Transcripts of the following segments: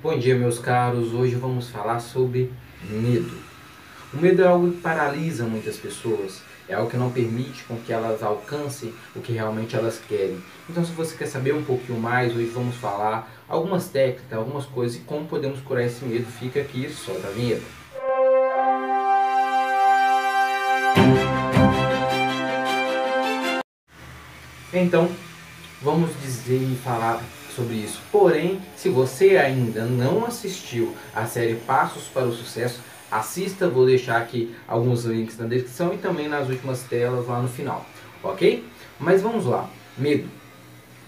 Bom dia, meus caros. Hoje vamos falar sobre medo. O medo é algo que paralisa muitas pessoas, é algo que não permite com que elas alcancem o que realmente elas querem. Então, se você quer saber um pouquinho mais, hoje vamos falar algumas técnicas, algumas coisas e como podemos curar esse medo. Fica aqui, solta a vinheta. Então, vamos dizer e falar sobre isso. Porém, se você ainda não assistiu a série Passos para o Sucesso, assista, vou deixar aqui alguns links na descrição e também nas últimas telas lá no final, ok? Mas vamos lá, medo.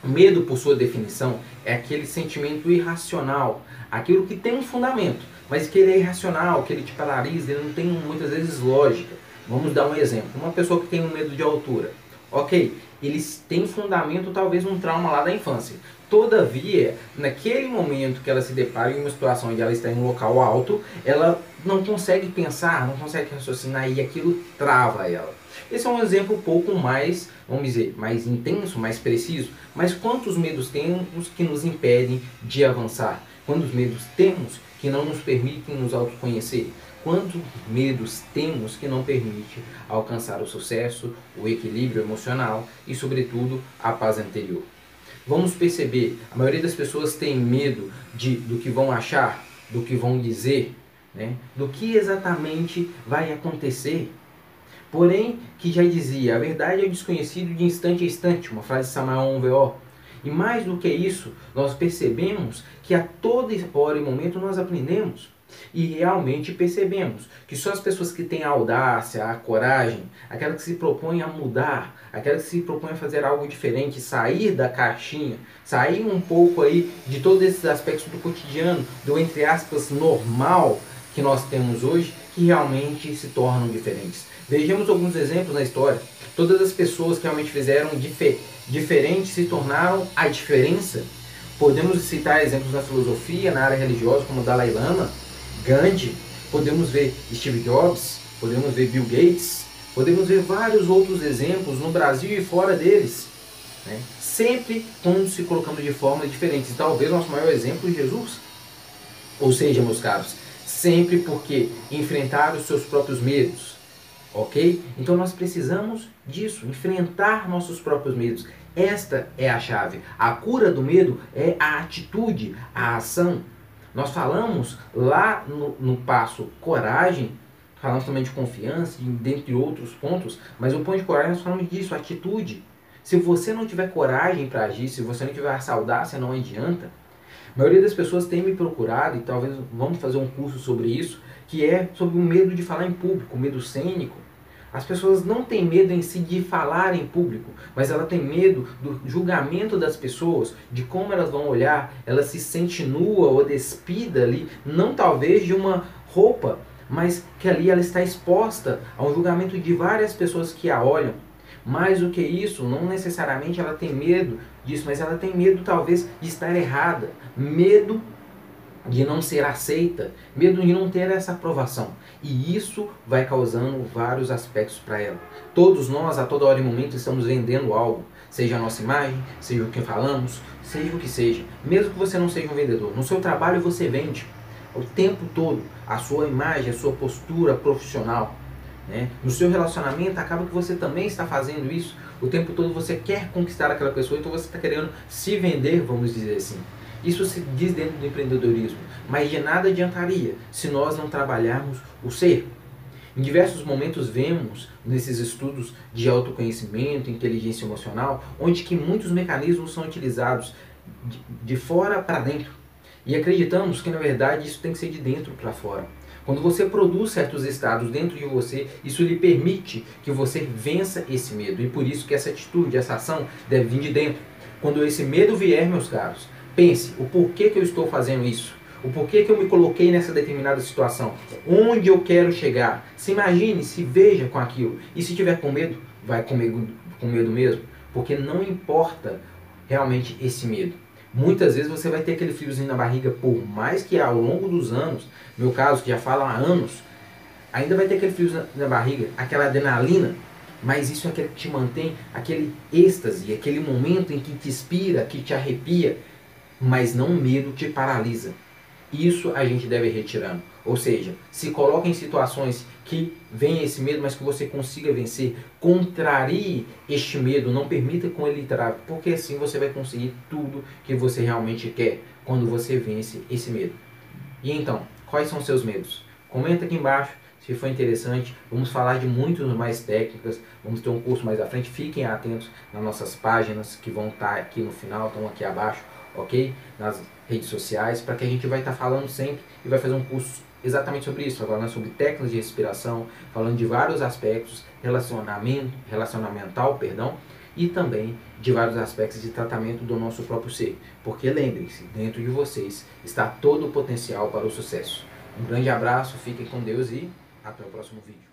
Medo, por sua definição, é aquele sentimento irracional, aquilo que tem um fundamento, mas que ele é irracional, que ele te paralisa, ele não tem muitas vezes lógica. Vamos dar um exemplo, uma pessoa que tem um medo de altura, ok, eles têm fundamento talvez um trauma lá da infância. Todavia, naquele momento que ela se depara em uma situação onde ela está em um local alto, ela não consegue pensar, não consegue raciocinar e aquilo trava ela. Esse é um exemplo um pouco mais, vamos dizer, mais intenso, mais preciso. Mas quantos medos temos que nos impedem de avançar? Quantos medos temos que não nos permitem nos autoconhecer? Quantos medos temos que não permitem alcançar o sucesso, o equilíbrio emocional e, sobretudo, a paz interior? Vamos perceber, a maioria das pessoas tem medo do que vão achar, do que vão dizer, né? Do que exatamente vai acontecer. Porém, que já dizia, a verdade é o desconhecido de instante a instante, uma frase de Samael 1:VO. E mais do que isso, nós percebemos que a toda hora e momento nós aprendemos. E realmente percebemos que só as pessoas que têm a audácia, a coragem, aquelas que se propõem a mudar, aquelas que se propõem a fazer algo diferente, sair da caixinha, sair um pouco aí de todos esses aspectos do cotidiano, do entre aspas normal que nós temos hoje, que realmente se tornam diferentes. Vejamos alguns exemplos na história. Todas as pessoas que realmente fizeram diferente se tornaram a diferença. Podemos citar exemplos na filosofia, na área religiosa, como Dalai Lama, Gandhi, podemos ver Steve Jobs, podemos ver Bill Gates, podemos ver vários outros exemplos no Brasil e fora deles, né? Sempre quando se colocando de formas diferentes. Talvez o nosso maior exemplo é Jesus. Ou seja, meus caros, sempre porque enfrentar os seus próprios medos, ok? Então nós precisamos disso, enfrentar nossos próprios medos. Esta é a chave. A cura do medo é a atitude, a ação. Nós falamos lá no passo coragem, falamos também de confiança, dentre outros pontos, mas o ponto de coragem nós falamos disso, atitude. Se você não tiver coragem para agir, se você não tiver essa audácia, não adianta. A maioria das pessoas tem me procurado, e talvez vamos fazer um curso sobre isso, que é sobre o medo de falar em público, o medo cênico. As pessoas não têm medo em si de falar em público, mas ela tem medo do julgamento das pessoas, de como elas vão olhar, ela se sente nua ou despida ali, não talvez de uma roupa, mas que ali ela está exposta a um julgamento de várias pessoas que a olham. Mais do que isso, não necessariamente ela tem medo disso, mas ela tem medo talvez de estar errada, medo de não ser aceita, medo de não ter essa aprovação. E isso vai causando vários aspectos para ela. Todos nós, a toda hora e momento, estamos vendendo algo. Seja a nossa imagem, seja o que falamos, seja o que seja. Mesmo que você não seja um vendedor, no seu trabalho você vende o tempo todo a sua imagem, a sua postura profissional, né? No seu relacionamento acaba que você também está fazendo isso. O tempo todo você quer conquistar aquela pessoa, então você está querendo se vender, vamos dizer assim. Isso se diz dentro do empreendedorismo, mas de nada adiantaria se nós não trabalharmos o ser. Em diversos momentos vemos nesses estudos de autoconhecimento, inteligência emocional, onde que muitos mecanismos são utilizados de fora para dentro. E acreditamos que na verdade isso tem que ser de dentro para fora. Quando você produz certos estados dentro de você, isso lhe permite que você vença esse medo. E por isso que essa atitude, essa ação deve vir de dentro. Quando esse medo vier, meus caros, pense o porquê que eu estou fazendo isso. O porquê que eu me coloquei nessa determinada situação. Onde eu quero chegar. Se imagine, se veja com aquilo. E se tiver com medo, vai comigo com medo mesmo. Porque não importa realmente esse medo. Muitas vezes você vai ter aquele friozinho na barriga, por mais que ao longo dos anos, meu caso que já fala há anos, ainda vai ter aquele frio na barriga, aquela adrenalina, mas isso é aquele que te mantém, aquele êxtase, aquele momento em que te inspira, que te arrepia, mas não o medo te paralisa. Isso a gente deve ir retirando. Ou seja, se coloque em situações que venha esse medo, mas que você consiga vencer. Contrarie este medo, não permita com ele trave, porque assim você vai conseguir tudo que você realmente quer quando você vence esse medo. E então, quais são os seus medos? Comenta aqui embaixo se foi interessante. Vamos falar de muitas mais técnicas, vamos ter um curso mais à frente. Fiquem atentos nas nossas páginas que vão estar aqui no final, estão aqui abaixo, ok? Nas redes sociais, para que a gente vai estar falando sempre e vai fazer um curso exatamente sobre isso, falando sobre técnicas de respiração, falando de vários aspectos, relacionamental, perdão, e também de vários aspectos de tratamento do nosso próprio ser. Porque lembrem-se, dentro de vocês está todo o potencial para o sucesso. Um grande abraço, fiquem com Deus e até o próximo vídeo.